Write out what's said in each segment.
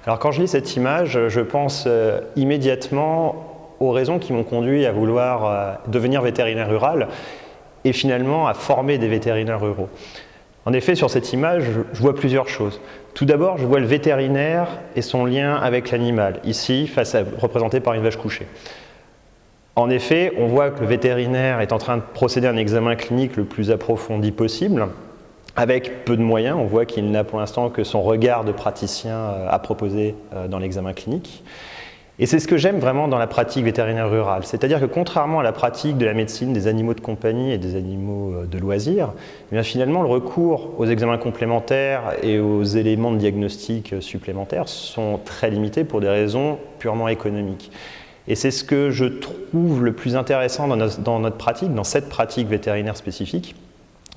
Alors quand je lis cette image, je pense immédiatement aux raisons qui m'ont conduit à vouloir devenir vétérinaire rural et finalement à former des vétérinaires ruraux. En effet, sur cette image, je vois plusieurs choses. Tout d'abord, je vois le vétérinaire et son lien avec l'animal, ici représenté par une vache couchée. En effet, on voit que le vétérinaire est en train de procéder à un examen clinique le plus approfondi possible, avec peu de moyens. On voit qu'il n'a pour l'instant que son regard de praticien à proposer dans l'examen clinique. Et c'est ce que j'aime vraiment dans la pratique vétérinaire rurale. C'est-à-dire que contrairement à la pratique de la médecine des animaux de compagnie et des animaux de loisirs, eh bien finalement le recours aux examens complémentaires et aux éléments de diagnostic supplémentaires sont très limités pour des raisons purement économiques. Et c'est ce que je trouve le plus intéressant dans notre pratique, dans cette pratique vétérinaire spécifique,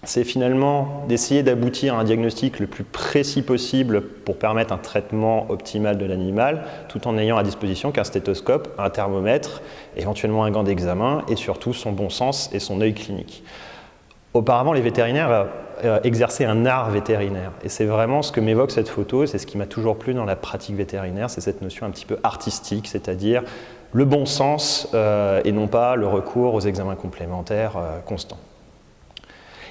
c'est finalement d'essayer d'aboutir à un diagnostic le plus précis possible pour permettre un traitement optimal de l'animal, tout en ayant à disposition qu'un stéthoscope, un thermomètre, éventuellement un gant d'examen et surtout son bon sens et son œil clinique. Auparavant, les vétérinaires exerçaient un art vétérinaire et c'est vraiment ce que m'évoque cette photo, c'est ce qui m'a toujours plu dans la pratique vétérinaire, c'est cette notion un petit peu artistique, c'est-à-dire le bon sens et non pas le recours aux examens complémentaires constants.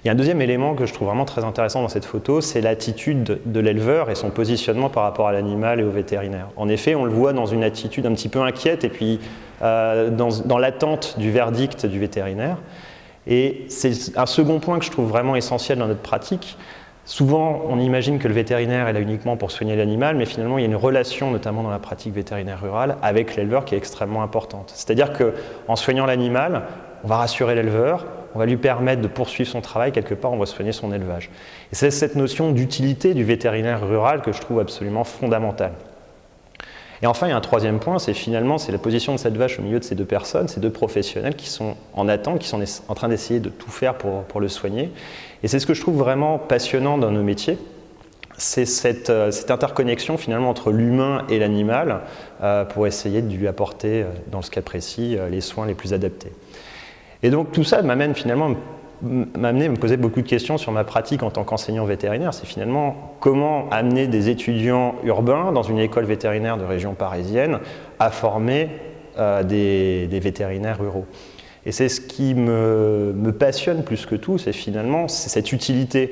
Il y a un deuxième élément que je trouve vraiment très intéressant dans cette photo, c'est l'attitude de l'éleveur et son positionnement par rapport à l'animal et au vétérinaire. En effet, on le voit dans une attitude un petit peu inquiète et puis dans l'attente du verdict du vétérinaire. Et c'est un second point que je trouve vraiment essentiel dans notre pratique. Souvent, on imagine que le vétérinaire est là uniquement pour soigner l'animal, mais finalement, il y a une relation, notamment dans la pratique vétérinaire rurale, avec l'éleveur qui est extrêmement importante. C'est-à-dire qu'en soignant l'animal, on va rassurer l'éleveur, on va lui permettre de poursuivre son travail, quelque part on va soigner son élevage. Et c'est cette notion d'utilité du vétérinaire rural que je trouve absolument fondamentale. Et enfin, il y a un troisième point, c'est la position de cette vache au milieu de ces deux personnes, ces deux professionnels qui sont en attente, qui sont en train d'essayer de tout faire pour le soigner. Et c'est ce que je trouve vraiment passionnant dans nos métiers, c'est cette interconnexion finalement entre l'humain et l'animal pour essayer de lui apporter, dans ce cas précis, les soins les plus adaptés. Et donc tout ça m'amène à me poser beaucoup de questions sur ma pratique en tant qu'enseignant vétérinaire. C'est finalement comment amener des étudiants urbains dans une école vétérinaire de région parisienne à former des vétérinaires ruraux. Et c'est ce qui me passionne plus que tout, c'est cette utilité.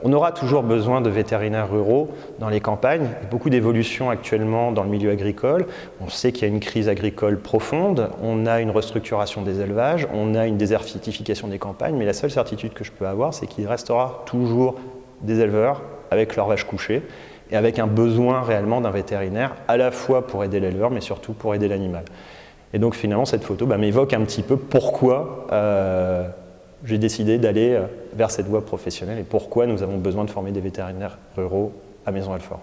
On aura toujours besoin de vétérinaires ruraux dans les campagnes. Il y a beaucoup d'évolutions actuellement dans le milieu agricole. On sait qu'il y a une crise agricole profonde, on a une restructuration des élevages, on a une désertification des campagnes, mais la seule certitude que je peux avoir, c'est qu'il restera toujours des éleveurs avec leurs vaches couchées et avec un besoin réellement d'un vétérinaire, à la fois pour aider l'éleveur, mais surtout pour aider l'animal. Et donc finalement, cette photo m'évoque un petit peu pourquoi j'ai décidé d'aller vers cette voie professionnelle et pourquoi nous avons besoin de former des vétérinaires ruraux à Maisons-Alfort.